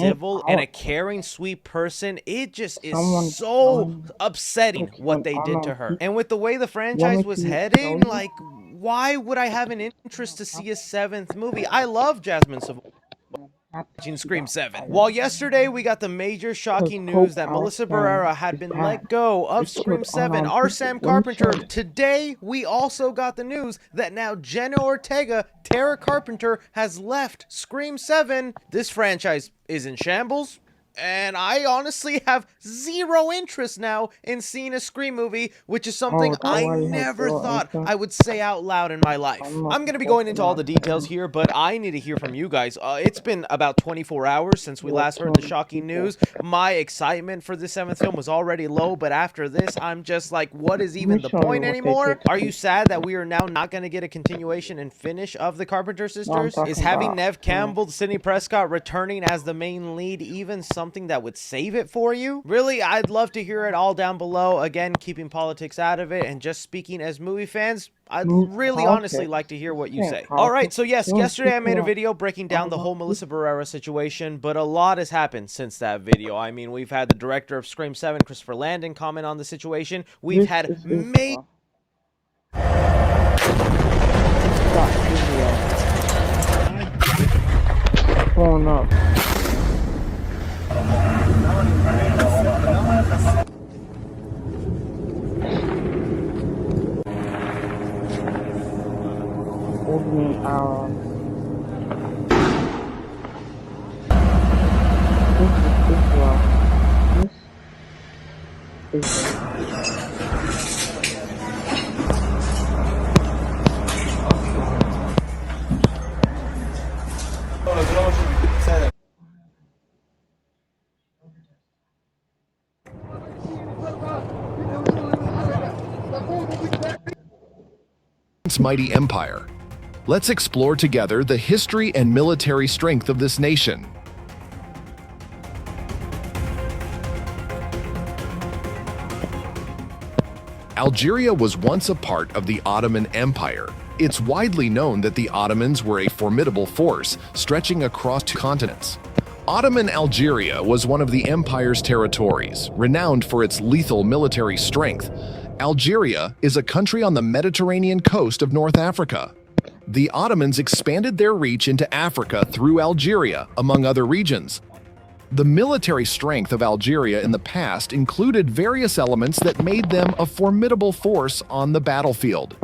civil and a caring, sweet person. It just is so upsetting what they did to her. And with the way the franchise was heading, like, why would I have an interest to see a seventh movie? I love Jasmine Savoy watching Scream 7. While yesterday we got the major shocking news that Melissa Barrera had been let go of Scream 7, our Sam Carpenter, today we also got the news that now Jenna Ortega, Tara Carpenter, has left Scream 7. This franchise is in shambles. And I honestly have zero interest now in seeing a Scream movie, which is something I never thought I would say out loud in my life. I'm going to be going into all the details here, but I need to hear from you guys. It's been about 24 hours since we last heard the shocking news. My excitement for the seventh film was already low, but after this, I'm just like, what is even the point anymore? Are you sad that we are now not going to get a continuation and finish of the Carpenter sisters? Is having Neve Campbell, Sidney Prescott returning as the main lead even something that would save it for you? Really, I'd love to hear it all down below. Again, keeping politics out of it and just speaking as movie fans, I'd really honestly like to hear what you say. Alright, so yes, yesterday I made a video breaking down the whole Melissa Barrera situation, but a lot has happened since that video. I mean, we've had the director of Scream 7, Christopher Landon, comment on the situation. We've had major... Phone up. Opening our this is mighty empire. Let's explore together the history and military strength of this nation. Algeria was once a part of the Ottoman Empire. It's widely known that the Ottomans were a formidable force stretching across two continents. Ottoman Algeria was one of the empire's territories, renowned for its lethal military strength. Algeria is a country on the Mediterranean coast of North Africa. The Ottomans expanded their reach into Africa through Algeria, among other regions. The military strength of Algeria in the past included various elements that made them a formidable force on the battlefield.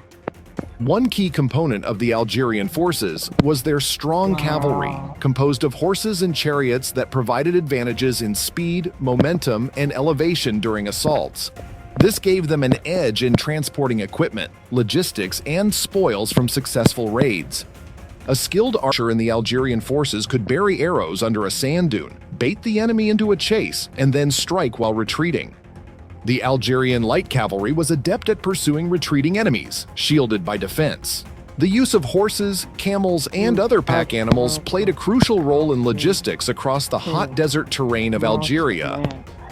One key component of the Algerian forces was their strong cavalry, composed of horses and chariots that provided advantages in speed, momentum, and elevation during assaults. This gave them an edge in transporting equipment, logistics, and spoils from successful raids. A skilled archer in the Algerian forces could bury arrows under a sand dune, bait the enemy into a chase, and then strike while retreating. The Algerian light cavalry was adept at pursuing retreating enemies, shielded by defense. The use of horses, camels, and other pack animals played a crucial role in logistics across the hot desert terrain of Algeria,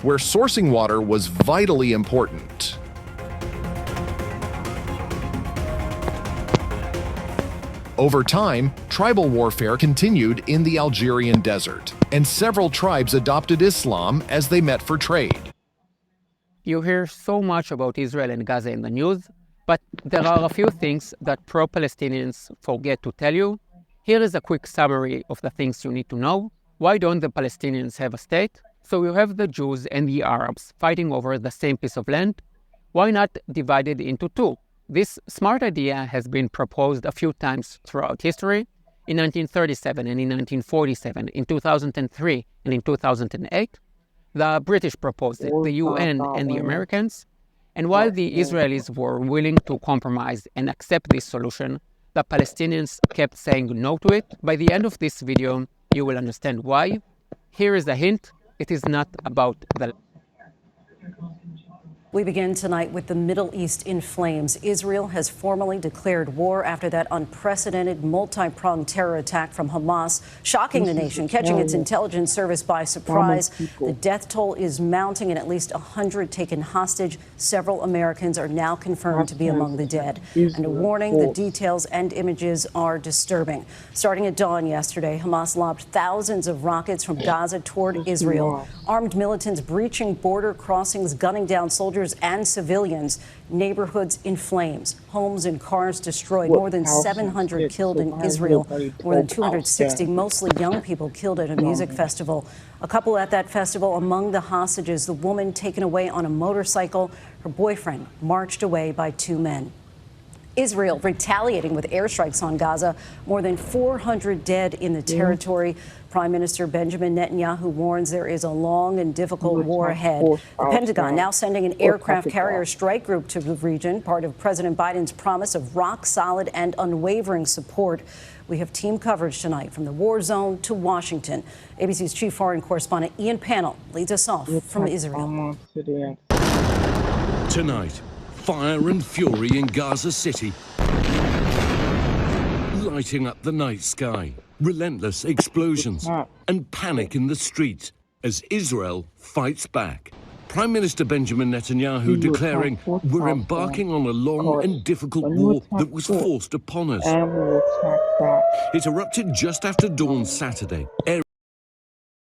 where sourcing water was vitally important. Over time, tribal warfare continued in the Algerian desert, and several tribes adopted Islam as they met for trade. You hear so much about Israel and Gaza in the news, but there are a few things that pro-Palestinians forget to tell you. Here is a quick summary of the things you need to know. Why don't the Palestinians have a state? So you have the Jews and the Arabs fighting over the same piece of land. Why not divide it into two? This smart idea has been proposed a few times throughout history. In 1937 and in 1947, in 2003 and in 2008. The British proposed it, the UN and the Americans. And while the Israelis were willing to compromise and accept this solution, the Palestinians kept saying no to it. By the end of this video, you will understand why. Here is a hint. It is not about the... We begin tonight with the Middle East in flames. Israel has formally declared war after that unprecedented multi-pronged terror attack from Hamas, shocking the nation, catching its intelligence service by surprise. The death toll is mounting and at least 100 taken hostage. Several Americans are now confirmed to be among the dead. And a warning, the details and images are disturbing. Starting at dawn yesterday, Hamas lobbed thousands of rockets from Gaza toward Israel. Armed militants breaching border crossings, gunning down soldiers and civilians, neighborhoods in flames, homes and cars destroyed, more than 700 killed in Israel, more than 260, mostly young people, killed at a music festival. A couple at that festival. Among the hostages, the woman taken away on a motorcycle, her boyfriend marched away by 2 men. Israel retaliating with airstrikes on Gaza, more than 400 dead in the territory. Prime Minister Benjamin Netanyahu warns there is a long and difficult war ahead. The Pentagon now sending an aircraft carrier strike group to the region, part of President Biden's promise of rock-solid and unwavering support. We have team coverage tonight from the war zone to Washington. ABC's chief foreign correspondent Ian Pannell leads us off from Israel. Tonight, fire and fury in Gaza City, lighting up the night sky, relentless explosions and panic in the streets as Israel fights back. Prime Minister Benjamin Netanyahu declaring we're embarking on a long and difficult war that was forced upon us. It erupted just after dawn Saturday.